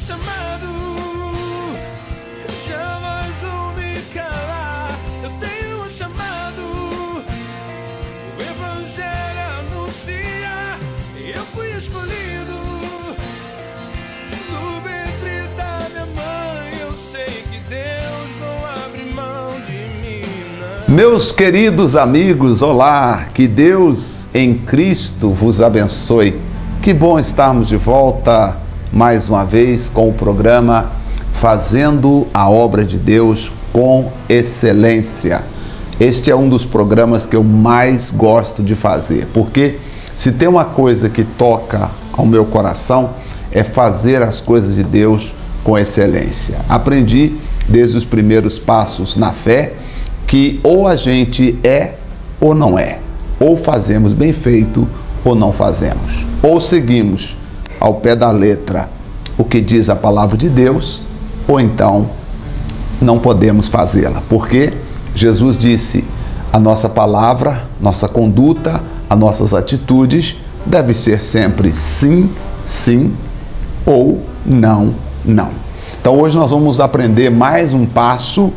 chamado, eu jamais vou me calar. Eu tenho um chamado, o Evangelho anuncia. Eu fui escolhido no ventre da minha mãe. Eu sei que Deus não abre mão de mim, não. Meus queridos amigos, olá, que Deus em Cristo vos abençoe. Que bom estarmos de volta mais uma vez com o programa Fazendo a Obra de Deus com Excelência. Este é um dos programas que eu mais gosto de fazer, porque se tem uma coisa que toca ao meu coração é fazer as coisas de Deus com excelência. Aprendi desde os primeiros passos na fé que ou a gente é ou não é, ou fazemos bem feito ou não fazemos, ou seguimos ao pé da letra o que diz a palavra de Deus, ou então não podemos fazê-la, porque Jesus disse: a nossa palavra, nossa conduta, as nossas atitudes deve ser sempre sim, sim, ou não, não. Então hoje nós vamos aprender mais um passo,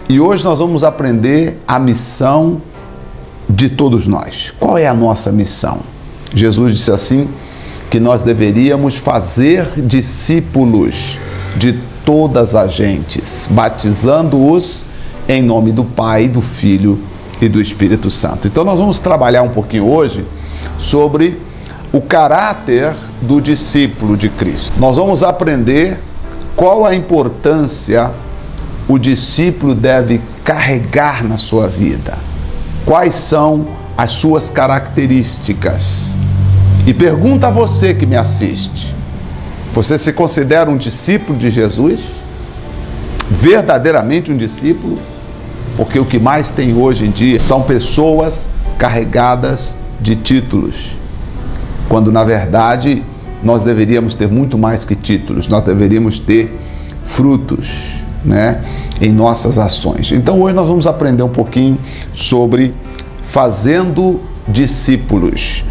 e hoje nós vamos aprender a missão de todos nós. Qual é a nossa missão? Jesus disse assim, que nós deveríamos fazer discípulos de todas as gentes, batizando-os em nome do Pai, do Filho e do Espírito Santo. Então nós vamos trabalhar um pouquinho hoje sobre o caráter do discípulo de Cristo. Nós vamos aprender qual a importância o discípulo deve carregar na sua vida, quais são as suas características. E pergunta a você que me assiste: você se considera um discípulo de Jesus? Verdadeiramente um discípulo? Porque o que mais tem hoje em dia são pessoas carregadas de títulos, quando na verdade nós deveríamos ter muito mais que títulos, nós deveríamos ter frutos, né, em nossas ações. Então hoje nós vamos aprender um pouquinho sobre fazendo discípulos.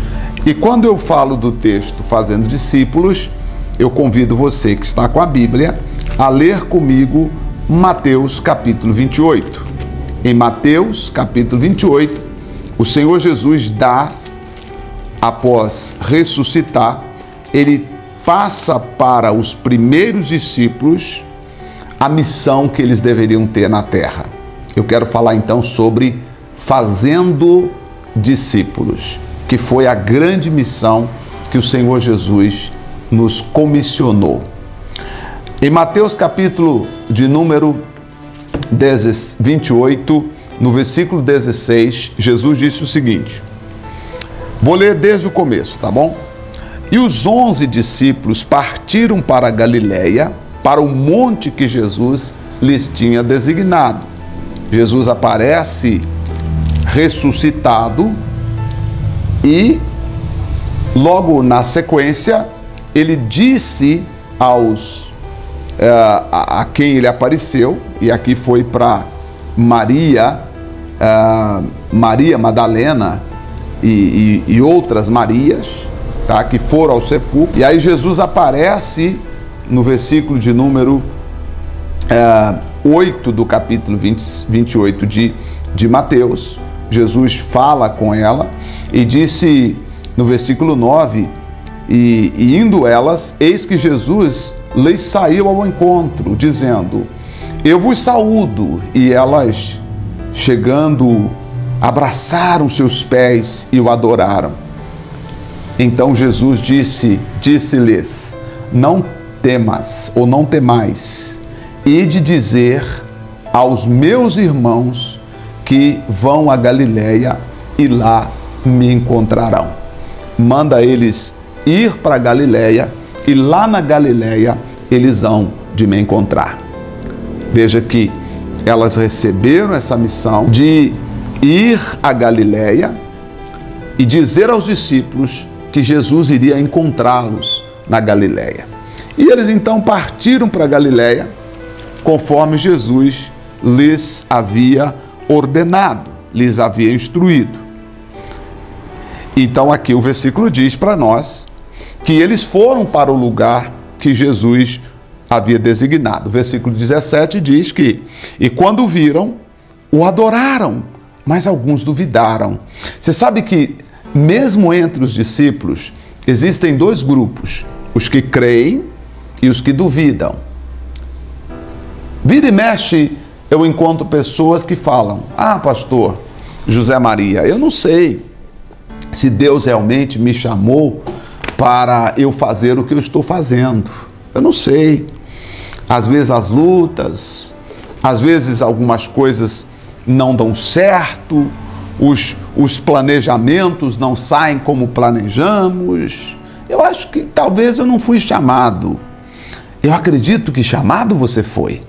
E quando eu falo do texto fazendo discípulos, eu convido você que está com a Bíblia a ler comigo Mateus capítulo 28. Em Mateus capítulo 28, o Senhor Jesus dá, após ressuscitar, ele passa para os primeiros discípulos a missão que eles deveriam ter na terra. Eu quero falar então sobre fazendo discípulos, que foi a grande missão que o Senhor Jesus nos comissionou. Em Mateus capítulo de número 28, no versículo 16, Jesus disse o seguinte, vou ler desde o começo, tá bom? E os 11 discípulos partiram para a Galileia, para o monte que Jesus lhes tinha designado. Jesus aparece ressuscitado e logo na sequência ele disse a quem ele apareceu, e aqui foi para Maria Madalena e outras Marias, tá, que foram ao sepulcro. E aí Jesus aparece no versículo de número 8 do capítulo 28 de Mateus. Jesus fala com ela e disse no versículo 9, e indo elas, eis que Jesus lhes saiu ao encontro, dizendo, eu vos saúdo. E elas, chegando, abraçaram seus pés e o adoraram. Então Jesus disse-lhes, não temas, ou não temais, ide dizer aos meus irmãos que vão a Galileia e lá me encontrarão. Manda eles ir para Galileia e lá na Galileia eles hão de me encontrar. Veja que elas receberam essa missão de ir a Galileia e dizer aos discípulos que Jesus iria encontrá-los na Galileia. E eles então partiram para a Galileia, conforme Jesus lhes havia ordenado, lhes havia instruído. Então aqui o versículo diz para nós que eles foram para o lugar que Jesus havia designado. O versículo 17 diz que, e quando viram, o adoraram, mas alguns duvidaram. Você sabe que, mesmo entre os discípulos, existem dois grupos, os que creem e os que duvidam. Vira e mexe, eu encontro pessoas que falam: ah, pastor José Maria, eu não sei se Deus realmente me chamou para eu fazer o que eu estou fazendo. Eu não sei. Às vezes as lutas, às vezes algumas coisas não dão certo, os planejamentos não saem como planejamos. Eu acho que talvez eu não fui chamado. Eu acredito que chamado você foi.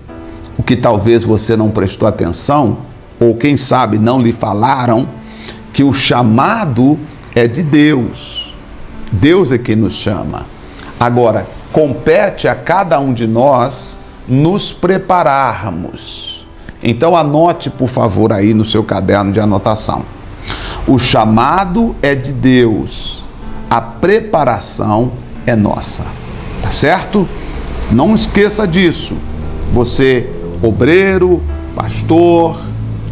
O que talvez você não prestou atenção, ou quem sabe não lhe falaram, que o chamado é de Deus. Deus é quem nos chama. Agora, compete a cada um de nós nos prepararmos. Então anote, por favor, aí no seu caderno de anotação. O chamado é de Deus. A preparação é nossa. Tá certo? Não esqueça disso. Você, obreiro, pastor,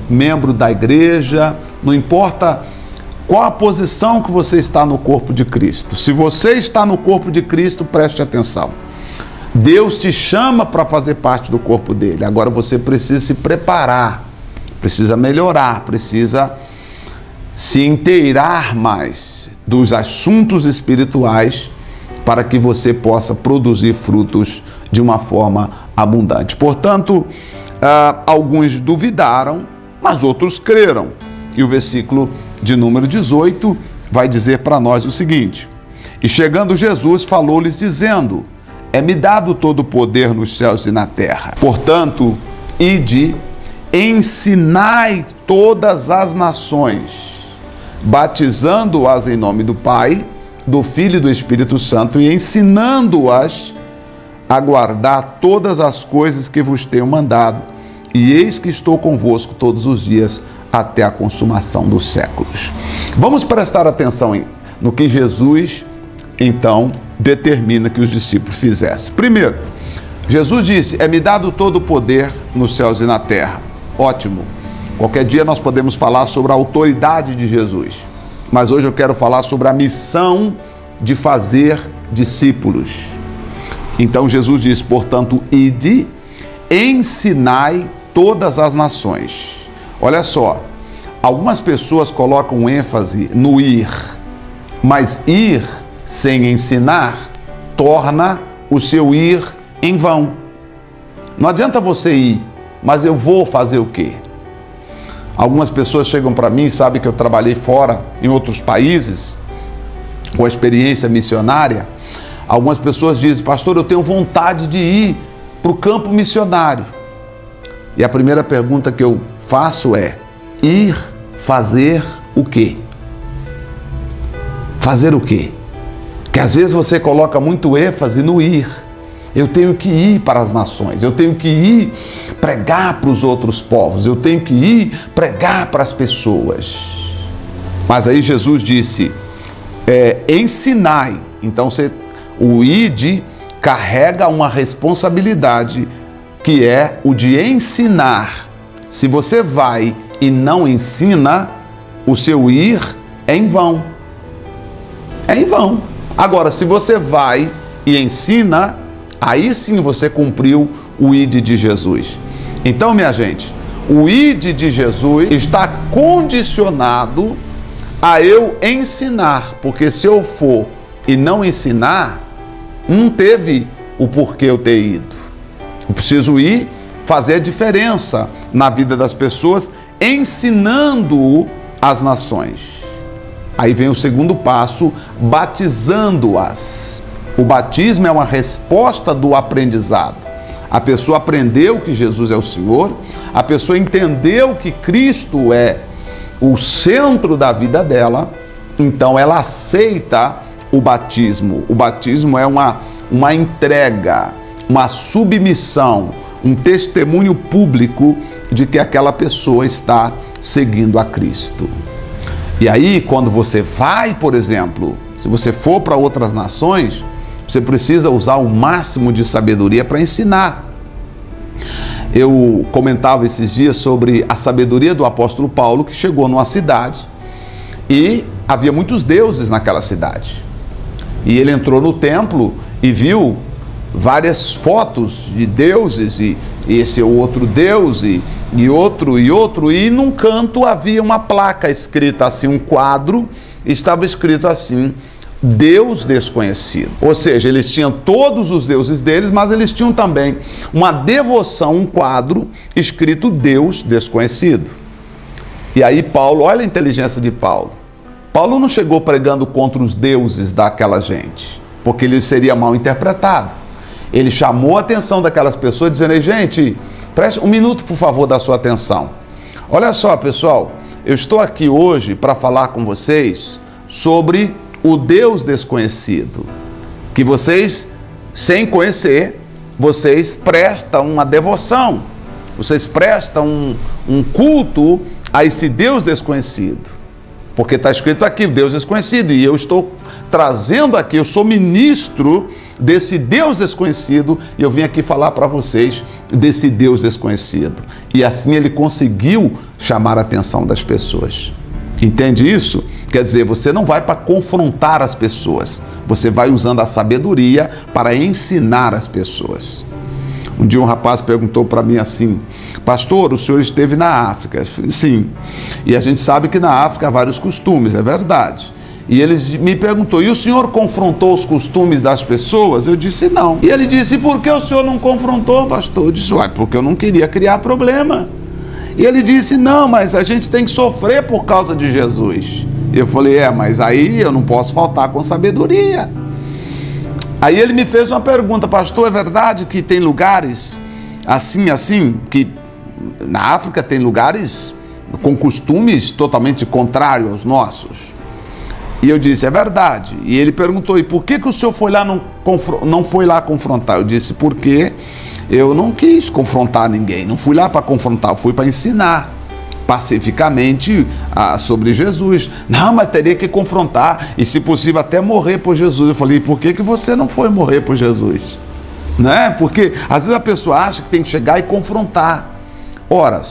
membro da igreja, não importa qual a posição que você está no corpo de Cristo. Se você está no corpo de Cristo, preste atenção. Deus te chama para fazer parte do corpo dele. Agora você precisa se preparar, precisa melhorar, precisa se inteirar mais dos assuntos espirituais para que você possa produzir frutos de uma forma abundante. Portanto, alguns duvidaram, mas outros creram. E o versículo de número 18 vai dizer para nós o seguinte: e chegando Jesus, falou-lhes dizendo: é-me dado todo o poder nos céus e na terra. Portanto, ide, ensinai todas as nações, batizando-as em nome do Pai, do Filho e do Espírito Santo, e ensinando-as a guardar todas as coisas que vos tenho mandado. E eis que estou convosco todos os dias até a consumação dos séculos. Vamos prestar atenção no que Jesus, então, determina que os discípulos fizessem. Primeiro, Jesus disse: é-me dado todo o poder nos céus e na terra. Ótimo. Qualquer dia nós podemos falar sobre a autoridade de Jesus. Mas hoje eu quero falar sobre a missão de fazer discípulos. Então Jesus diz: portanto, ide, ensinai todas as nações. Olha só, algumas pessoas colocam ênfase no ir, mas ir sem ensinar torna o seu ir em vão. Não adianta você ir, mas eu vou fazer o quê? Algumas pessoas chegam para mim, sabem que eu trabalhei fora, em outros países, com a experiência missionária. Algumas pessoas dizem: pastor, eu tenho vontade de ir para o campo missionário. E a primeira pergunta que eu faço é: ir fazer o quê? Fazer o quê? Que às vezes você coloca muito ênfase no ir. Eu tenho que ir para as nações, eu tenho que ir pregar para os outros povos, eu tenho que ir pregar para as pessoas. Mas aí Jesus disse: ensinai. Então o id carrega uma responsabilidade, que é o de ensinar. Se você vai e não ensina, o seu ir é em vão. É em vão. Agora, se você vai e ensina, aí sim você cumpriu o id de Jesus. Então, minha gente, o id de Jesus está condicionado a eu ensinar, porque se eu for e não ensinar, não teve o porquê eu ter ido. Eu preciso ir fazer a diferença na vida das pessoas, ensinando as nações. Aí vem o segundo passo, batizando-as. O batismo é uma resposta do aprendizado. A pessoa aprendeu que Jesus é o Senhor, a pessoa entendeu que Cristo é o centro da vida dela, então ela aceita o batismo. O batismo é uma entrega, uma submissão, um testemunho público de que aquela pessoa está seguindo a Cristo. E aí, quando você vai, por exemplo, se você for para outras nações, Você precisa usar o máximo de sabedoria para ensinar. Eu comentava esses dias sobre a sabedoria do apóstolo Paulo, que chegou numa cidade e havia muitos deuses naquela cidade. E ele entrou no templo e viu várias fotos de deuses, e esse é o outro deus, e outro, e num canto havia uma placa escrita assim, um quadro, estava escrito assim: Deus desconhecido. Ou seja, eles tinham todos os deuses deles, mas eles tinham também uma devoção, um quadro escrito Deus desconhecido. E aí Paulo, olha a inteligência de Paulo. Paulo não chegou pregando contra os deuses daquela gente, porque ele seria mal interpretado. Ele chamou a atenção daquelas pessoas, dizendo: gente, preste um minuto, por favor, da sua atenção. Olha só, pessoal, eu estou aqui hoje para falar com vocês sobre o Deus desconhecido, que vocês, sem conhecer, vocês prestam uma devoção, vocês prestam um culto a esse Deus desconhecido, porque está escrito aqui, o Deus desconhecido, e eu estou trazendo aqui, eu sou ministro desse Deus desconhecido, e eu vim aqui falar para vocês desse Deus desconhecido. E assim ele conseguiu chamar a atenção das pessoas. Entende isso? Quer dizer, você não vai para confrontar as pessoas, você vai usando a sabedoria para ensinar as pessoas. Um dia um rapaz perguntou para mim assim: pastor, o senhor esteve na África? Sim. E a gente sabe que na África há vários costumes, é verdade. E ele me perguntou: e o senhor confrontou os costumes das pessoas? Eu disse: não. E ele disse: e por que o senhor não confrontou, pastor? Eu disse: uai, porque eu não queria criar problema. E ele disse: não, mas a gente tem que sofrer por causa de Jesus. Eu falei: mas aí eu não posso faltar com sabedoria. Aí ele me fez uma pergunta: pastor, é verdade que tem lugares assim, que na África tem lugares com costumes totalmente contrários aos nossos? E eu disse: é verdade. E ele perguntou: e por que o senhor foi lá não foi lá confrontar? Eu disse: porque eu não quis confrontar ninguém, não fui lá para confrontar, eu fui para ensinar pacificamente sobre Jesus. Não, mas teria que confrontar e, se possível, até morrer por Jesus. Eu falei: por que você não foi morrer por Jesus? Né? Porque às vezes a pessoa acha que tem que chegar e confrontar. Ora,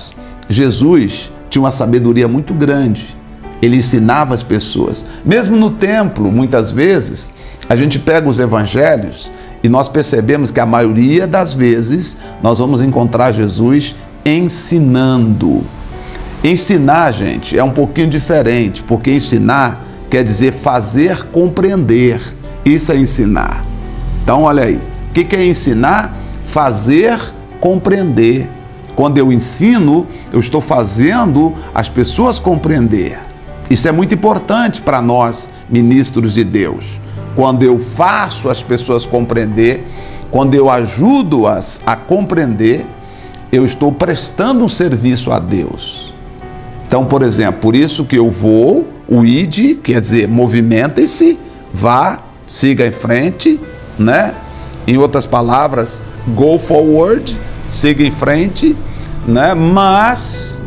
Jesus tinha uma sabedoria muito grande. Ele ensinava as pessoas. Mesmo no templo, muitas vezes, a gente pega os evangelhos e nós percebemos que a maioria das vezes nós vamos encontrar Jesus ensinando. Ensinar, gente, é um pouquinho diferente, porque ensinar quer dizer fazer compreender. Isso é ensinar. Então, olha aí, o que é ensinar? Fazer compreender. Quando eu ensino, eu estou fazendo as pessoas compreender. Isso é muito importante para nós, ministros de Deus. Quando eu faço as pessoas compreender, quando eu ajudo-as a compreender, eu estou prestando um serviço a Deus. Então, por exemplo, por isso que eu vou, o id, quer dizer, movimentem-se, vá, siga em frente, né? Em outras palavras, go forward, siga em frente, né? Mas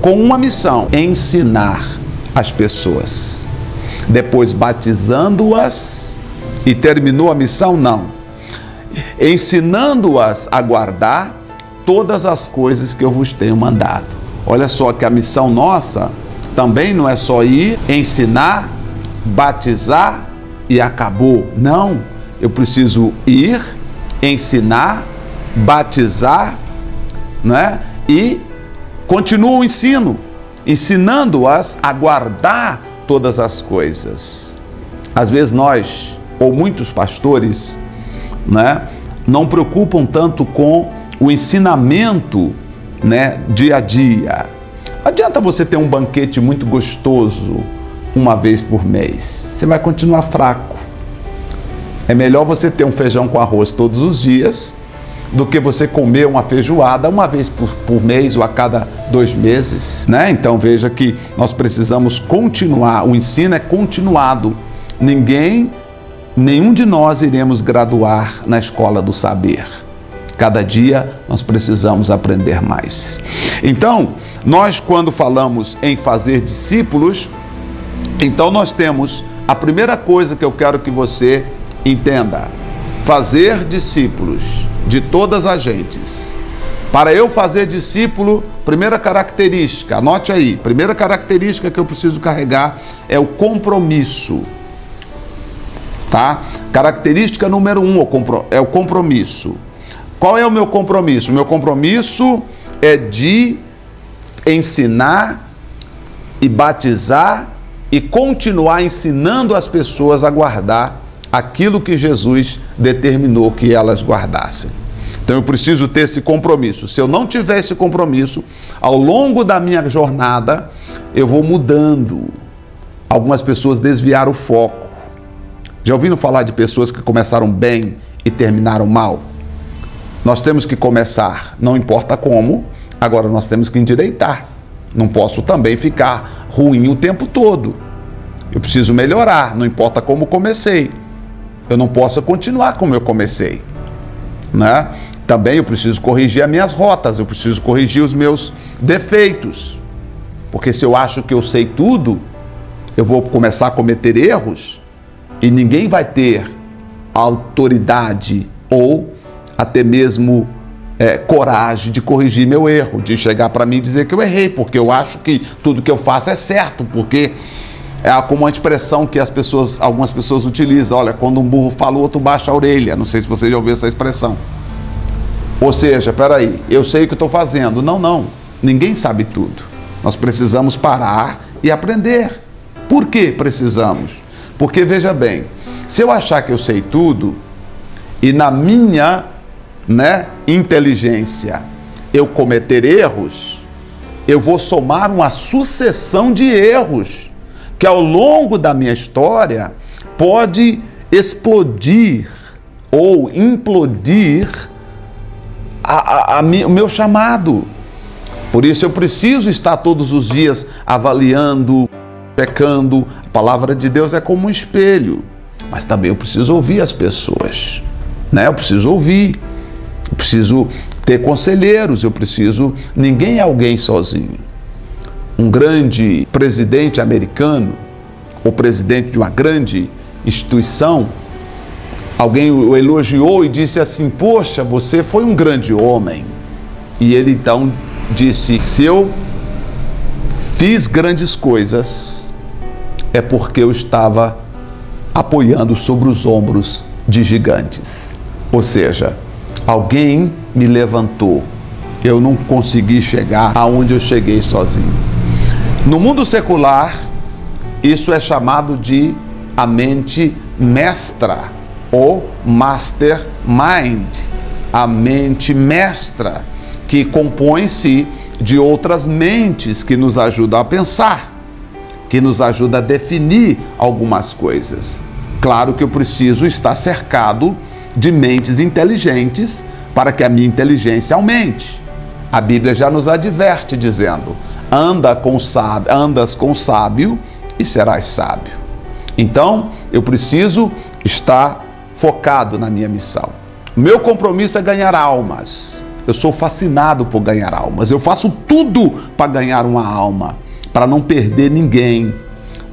com uma missão: ensinar as pessoas. Depois batizando-as, e terminou a missão? Não. Ensinando-as a guardar todas as coisas que eu vos tenho mandado. Olha só que a missão nossa também não é só ir, ensinar, batizar e acabou. Não, eu preciso ir, ensinar, batizar, né? E continua o ensino, ensinando-as a guardar todas as coisas. Às vezes nós, ou muitos pastores, né, não preocupam tanto com o ensinamento, né, dia a dia. Não adianta você ter um banquete muito gostoso uma vez por mês, você vai continuar fraco. É melhor você ter um feijão com arroz todos os dias do que você comer uma feijoada uma vez por mês ou a cada 2 meses, né? Então veja que nós precisamos continuar, o ensino é continuado. Nenhum de nós iremos graduar na escola do saber. Cada dia nós precisamos aprender mais. Então, nós quando falamos em fazer discípulos, então nós temos a primeira coisa que eu quero que você Entenda, fazer discípulos de todas as gentes. Para eu fazer discípulo, primeira característica, anote aí, primeira característica que eu preciso carregar é o compromisso. Tá? Característica número 1 é o compromisso. Qual é o meu compromisso? O meu compromisso é de ensinar e batizar e continuar ensinando as pessoas a guardar aquilo que Jesus determinou que elas guardassem. Então eu preciso ter esse compromisso. Se eu não tiver esse compromisso, ao longo da minha jornada, eu vou mudando. Algumas pessoas desviaram o foco. Já ouviram falar de pessoas que começaram bem e terminaram mal? Nós temos que começar, não importa como, agora nós temos que endireitar. Não posso também ficar ruim o tempo todo. Eu preciso melhorar, não importa como comecei. Eu não posso continuar como eu comecei, né? Também eu preciso corrigir as minhas rotas, eu preciso corrigir os meus defeitos. Porque se eu acho que eu sei tudo, eu vou começar a cometer erros e ninguém vai ter autoridade ou até mesmo coragem de corrigir meu erro, de chegar para mim e dizer que eu errei, porque eu acho que tudo que eu faço é certo, porque é como uma expressão que algumas pessoas utilizam. Olha, quando um burro fala, o outro baixa a orelha. Não sei se você já ouviu essa expressão. Ou seja, peraí, eu sei o que estou fazendo. Não, ninguém sabe tudo. Nós precisamos parar e aprender. Por que precisamos? Porque, veja bem, se eu achar que eu sei tudo e na minha inteligência eu cometer erros, eu vou somar uma sucessão de erros que ao longo da minha história pode explodir ou implodir o meu chamado. Por isso eu preciso estar todos os dias avaliando, checando. A palavra de Deus é como um espelho, mas também eu preciso ouvir as pessoas, né? Eu preciso ouvir, eu preciso ter conselheiros, ninguém é alguém sozinho. Um grande presidente americano, ou presidente de uma grande instituição, alguém o elogiou e disse assim: poxa, você foi um grande homem. E ele então disse: se eu fiz grandes coisas, é porque eu estava apoiando sobre os ombros de gigantes. Ou seja, alguém me levantou. Eu não consegui chegar aonde eu cheguei sozinho. No mundo secular, isso é chamado de a mente mestra ou mastermind. A mente mestra, que compõe-se de outras mentes que nos ajudam a pensar, que nos ajudam a definir algumas coisas. Claro que eu preciso estar cercado de mentes inteligentes para que a minha inteligência aumente. A Bíblia já nos adverte dizendo: andas com sábio e serás sábio. Então, eu preciso estar focado na minha missão. O meu compromisso é ganhar almas. Eu sou fascinado por ganhar almas. Eu faço tudo para ganhar uma alma, para não perder ninguém,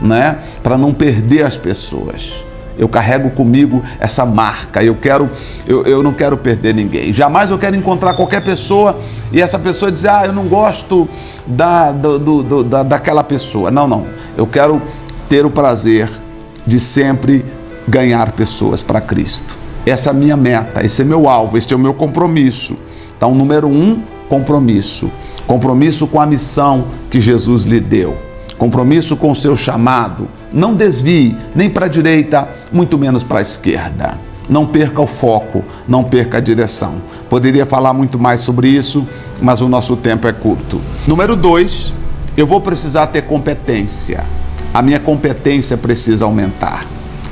né? Para não perder as pessoas. Eu carrego comigo essa marca. Eu não quero perder ninguém. Jamais eu quero encontrar qualquer pessoa e essa pessoa dizer: eu não gosto daquela pessoa. Não. Eu quero ter o prazer de sempre ganhar pessoas para Cristo. Essa é a minha meta, esse é meu alvo, este é o meu compromisso. Então, número 1, compromisso. Compromisso com a missão que Jesus lhe deu. Compromisso com o seu chamado. Não desvie nem para a direita, muito menos para a esquerda. Não perca o foco, não perca a direção. Poderia falar muito mais sobre isso, mas o nosso tempo é curto. Número 2, eu vou precisar ter competência. A minha competência precisa aumentar.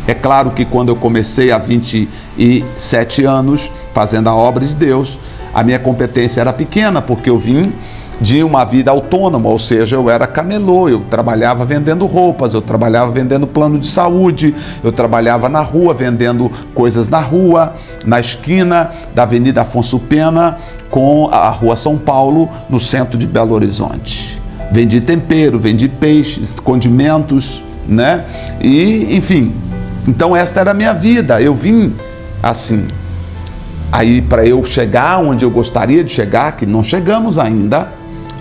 É claro que quando eu comecei há 27 anos fazendo a obra de Deus, a minha competência era pequena, porque eu vim de uma vida autônoma, ou seja, eu era camelô, eu trabalhava vendendo roupas, eu trabalhava vendendo plano de saúde, eu trabalhava na rua, vendendo coisas na rua, na esquina da Avenida Afonso Pena com a Rua São Paulo, no centro de Belo Horizonte. Vendi tempero, vendi peixes, condimentos, né? E, enfim, Então esta era a minha vida, eu vim assim. Aí para eu chegar onde eu gostaria de chegar, que não chegamos ainda,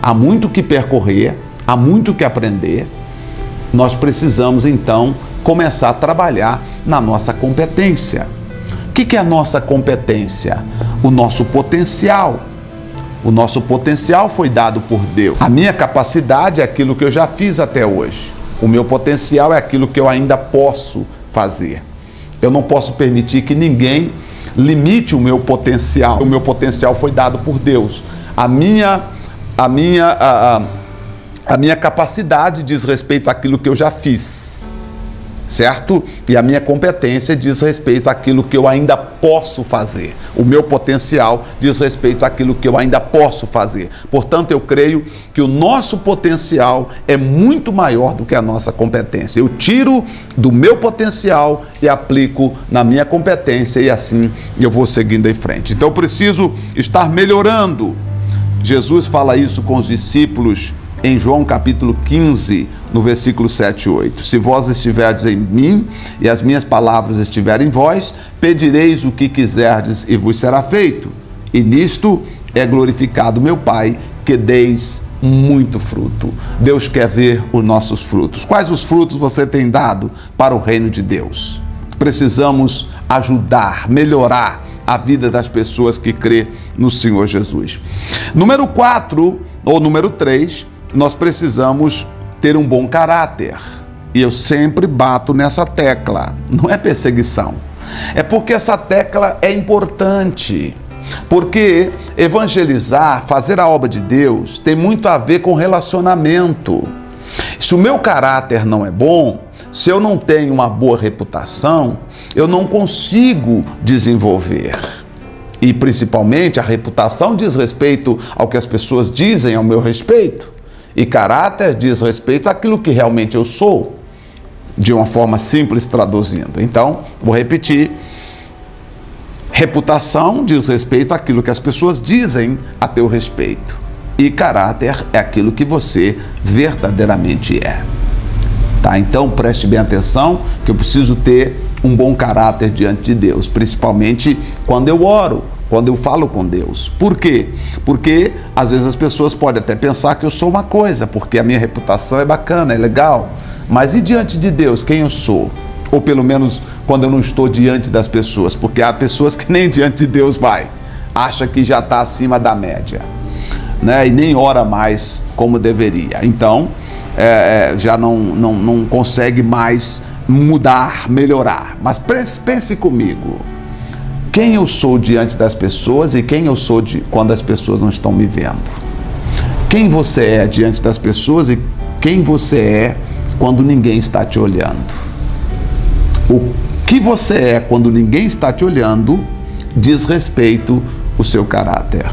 há muito que percorrer, há muito que aprender, nós precisamos então começar a trabalhar na nossa competência. O que é a nossa competência? O nosso potencial. O nosso potencial foi dado por Deus. A minha capacidade é aquilo que eu já fiz até hoje. O meu potencial é aquilo que eu ainda posso fazer. Eu não posso permitir que ninguém limite o meu potencial. O meu potencial foi dado por Deus. A minha capacidade diz respeito àquilo que eu já fiz, certo? E a minha competência diz respeito àquilo que eu ainda posso fazer. O meu potencial diz respeito àquilo que eu ainda posso fazer. Portanto, eu creio que o nosso potencial é muito maior do que a nossa competência. Eu tiro do meu potencial e aplico na minha competência e assim eu vou seguindo em frente. Então, eu preciso estar melhorando. Jesus fala isso com os discípulos em João capítulo 15, no versículo 7 e 8. Se vós estiverdes em mim e as minhas palavras estiverem em vós, pedireis o que quiserdes e vos será feito. E nisto é glorificado meu Pai, que deis muito fruto. Deus quer ver os nossos frutos. Quais os frutos você tem dado para o reino de Deus? Precisamos ajudar, melhorar a vida das pessoas que crê no Senhor Jesus. Número 4, ou número 3, nós precisamos ter um bom caráter. E eu sempre bato nessa tecla. Não é perseguição. É porque essa tecla é importante. Porque evangelizar, fazer a obra de Deus, tem muito a ver com relacionamento. Se o meu caráter não é bom, se eu não tenho uma boa reputação, eu não consigo desenvolver. E principalmente a reputação diz respeito ao que as pessoas dizem ao meu respeito. E caráter diz respeito àquilo que realmente eu sou, de uma forma simples traduzindo. Então, vou repetir. Reputação diz respeito àquilo que as pessoas dizem a teu respeito. E caráter é aquilo que você verdadeiramente é. Tá? Então, preste bem atenção que eu preciso ter um bom caráter diante de Deus, principalmente quando eu oro, quando eu falo com Deus. Por quê? Porque às vezes as pessoas podem até pensar que eu sou uma coisa, porque a minha reputação é bacana, é legal. Mas e diante de Deus, quem eu sou? Ou pelo menos quando eu não estou diante das pessoas, porque há pessoas que nem diante de Deus vai, acha que já está acima da média, né? E nem ora mais como deveria. Então, já não consegue mais mudar, melhorar. Mas pense comigo. Quem eu sou diante das pessoas e quem eu sou quando as pessoas não estão me vendo? Quem você é diante das pessoas e quem você é quando ninguém está te olhando? O que você é quando ninguém está te olhando diz respeito ao seu caráter.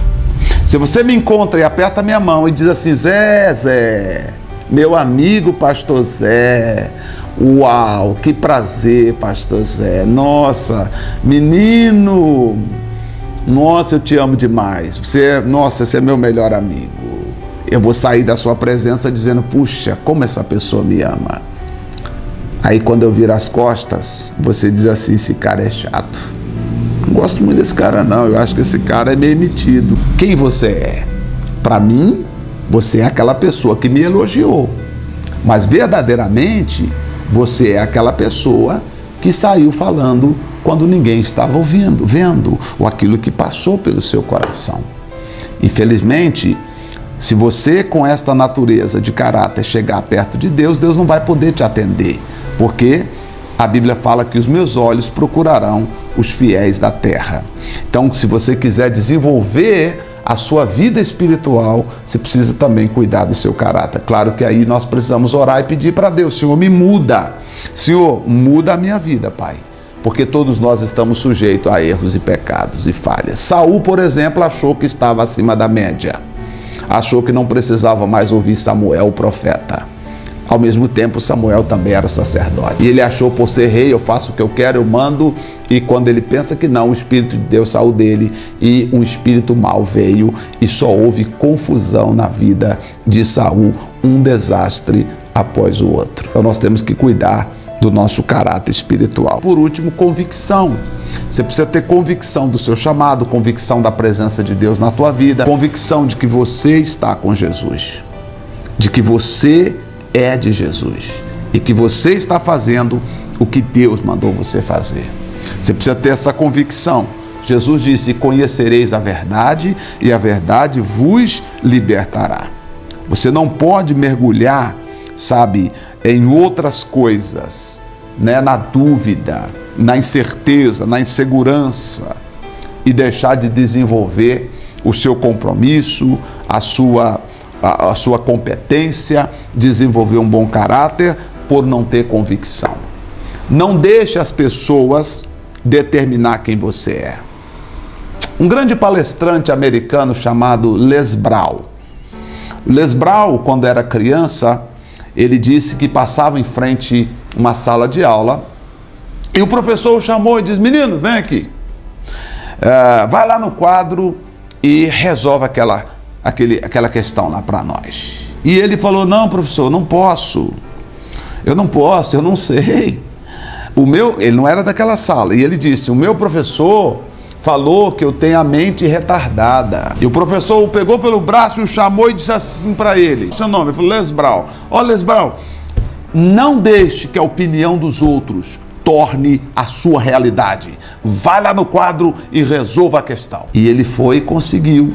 Se você me encontra e aperta minha mão e diz assim: Zé, meu amigo pastor Zé, uau, que prazer, pastor Zé, nossa, menino, nossa, eu te amo demais, você é meu melhor amigo. Eu vou sair da sua presença dizendo: puxa, como essa pessoa me ama. Aí quando eu viro as costas, você diz assim: esse cara é chato. Não gosto muito desse cara não, eu acho que esse cara é meio metido. Quem você é? Para mim, você é aquela pessoa que me elogiou. Mas verdadeiramente, você é aquela pessoa que saiu falando quando ninguém estava ouvindo, vendo, ou aquilo que passou pelo seu coração. Infelizmente, se você com esta natureza de caráter chegar perto de Deus, Deus não vai poder te atender, porque a Bíblia fala que os meus olhos procurarão os fiéis da terra. Então, se você quiser desenvolver a sua vida espiritual, você precisa também cuidar do seu caráter. Claro que aí nós precisamos orar e pedir para Deus: Senhor, me muda. Senhor, muda a minha vida, Pai. Porque todos nós estamos sujeitos a erros e pecados e falhas. Saul, por exemplo, achou que estava acima da média. Achou que não precisava mais ouvir Samuel, o profeta. Ao mesmo tempo, Samuel também era o sacerdote. E ele achou, por ser rei, eu faço o que eu quero, eu mando. E quando ele pensa que não, o Espírito de Deus saiu dele e um espírito mau veio e só houve confusão na vida de Saul, um desastre após o outro. Então nós temos que cuidar do nosso caráter espiritual. Por último, convicção. Você precisa ter convicção do seu chamado, convicção da presença de Deus na tua vida, convicção de que você está com Jesus, de que você é de Jesus e que você está fazendo o que Deus mandou você fazer. Você precisa ter essa convicção. Jesus disse: conhecereis a verdade e a verdade vos libertará. Você não pode mergulhar, sabe, em outras coisas, né, na dúvida, na incerteza, na insegurança, e deixar de desenvolver o seu compromisso, a sua competência, desenvolver um bom caráter por não ter convicção. Não deixe as pessoas determinar quem você é. Um grande palestrante americano chamado Les Brown. Les Brown, quando era criança, ele disse que passava em frente a uma sala de aula e o professor o chamou e disse: menino, vem aqui, vai lá no quadro e resolve aquela questão lá para nós. E ele falou: não, professor, não posso, eu não sei. Ele não era daquela sala, e ele disse: o meu professor falou que eu tenho a mente retardada. E o professor o pegou pelo braço e o chamou e disse assim para ele: seu nome? Ele falou: Les Brown. Ó, Les Brown, não deixe que a opinião dos outros torne a sua realidade. Vai lá no quadro e resolva a questão. E ele foi e conseguiu.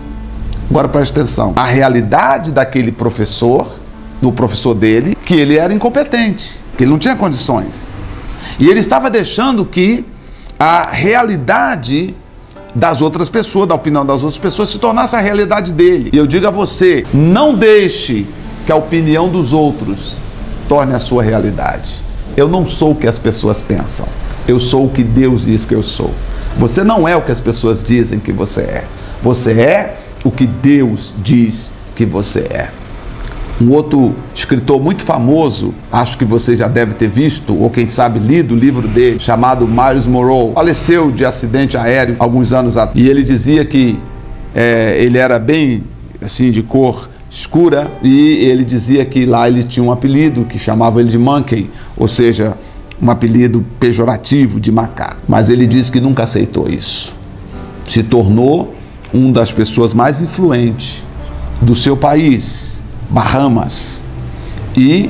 Agora preste atenção. A realidade daquele professor, do professor dele, que ele era incompetente, que ele não tinha condições. E ele estava deixando que a realidade das outras pessoas, da opinião das outras pessoas, se tornasse a realidade dele. E eu digo a você: não deixe que a opinião dos outros torne a sua realidade. Eu não sou o que as pessoas pensam. Eu sou o que Deus diz que eu sou. Você não é o que as pessoas dizem que você é. Você é o que Deus diz que você é. Um outro escritor muito famoso, acho que você já deve ter visto, ou quem sabe lido o livro dele, chamado Myles Munroe, faleceu de acidente aéreo alguns anos atrás. E ele dizia que ele era bem assim de cor escura, e ele dizia que lá ele tinha um apelido que chamava ele de Monkey, ou seja, um apelido pejorativo de macaco. Mas ele disse que nunca aceitou isso. Se tornou uma das pessoas mais influentes do seu país, Bahamas, e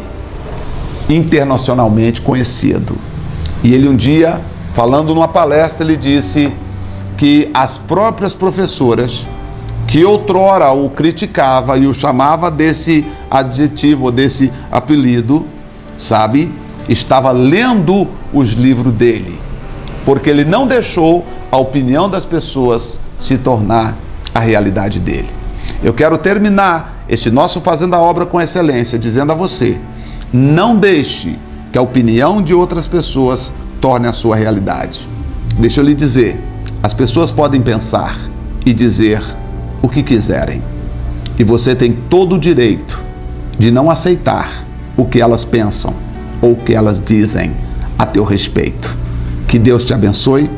internacionalmente conhecido. E ele um dia, falando numa palestra, ele disse que as próprias professoras que outrora o criticava e o chamava desse adjetivo, desse apelido, sabe, estava lendo os livros dele, porque ele não deixou a opinião das pessoas se tornar a realidade dele. Eu quero terminar este nosso Fazendo a Obra com Excelência dizendo a você: não deixe que a opinião de outras pessoas torne a sua realidade. Deixa eu lhe dizer, as pessoas podem pensar e dizer o que quiserem, e você tem todo o direito de não aceitar o que elas pensam ou o que elas dizem a teu respeito. Que Deus te abençoe.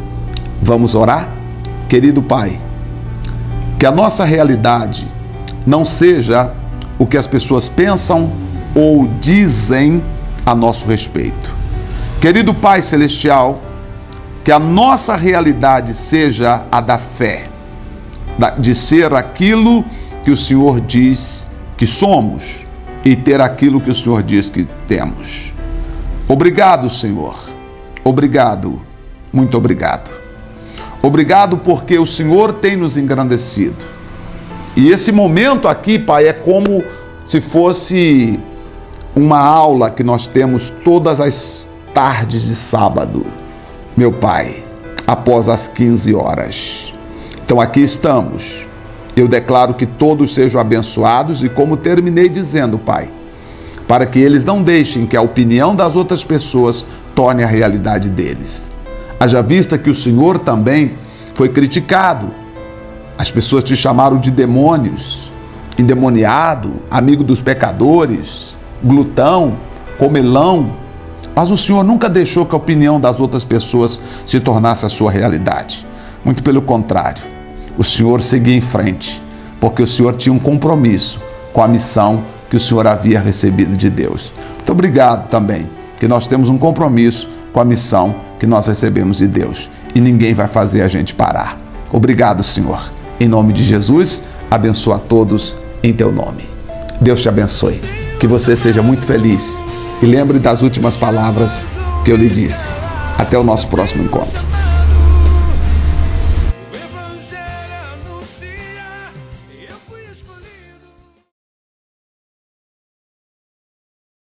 Vamos orar? Querido Pai, que a nossa realidade não seja o que as pessoas pensam ou dizem a nosso respeito. Querido Pai Celestial, que a nossa realidade seja a da fé, de ser aquilo que o Senhor diz que somos e ter aquilo que o Senhor diz que temos. Obrigado, Senhor. Obrigado. Muito obrigado. Obrigado porque o Senhor tem nos engrandecido. E esse momento aqui, Pai, é como se fosse uma aula que nós temos todas as tardes de sábado, meu Pai, após as 15 horas. Então aqui estamos. Eu declaro que todos sejam abençoados e, como terminei dizendo, Pai, para que eles não deixem que a opinião das outras pessoas torne a realidade deles. Haja vista que o Senhor também foi criticado. As pessoas te chamaram de demônios, endemoniado, amigo dos pecadores, glutão, comelão. Mas o Senhor nunca deixou que a opinião das outras pessoas se tornasse a sua realidade. Muito pelo contrário, o Senhor seguia em frente, porque o Senhor tinha um compromisso com a missão que o Senhor havia recebido de Deus. Muito obrigado também que nós temos um compromisso com a missão que nós recebemos de Deus. E ninguém vai fazer a gente parar. Obrigado, Senhor. Em nome de Jesus, abençoa a todos em teu nome. Deus te abençoe. Que você seja muito feliz. E lembre das últimas palavras que eu lhe disse. Até o nosso próximo encontro.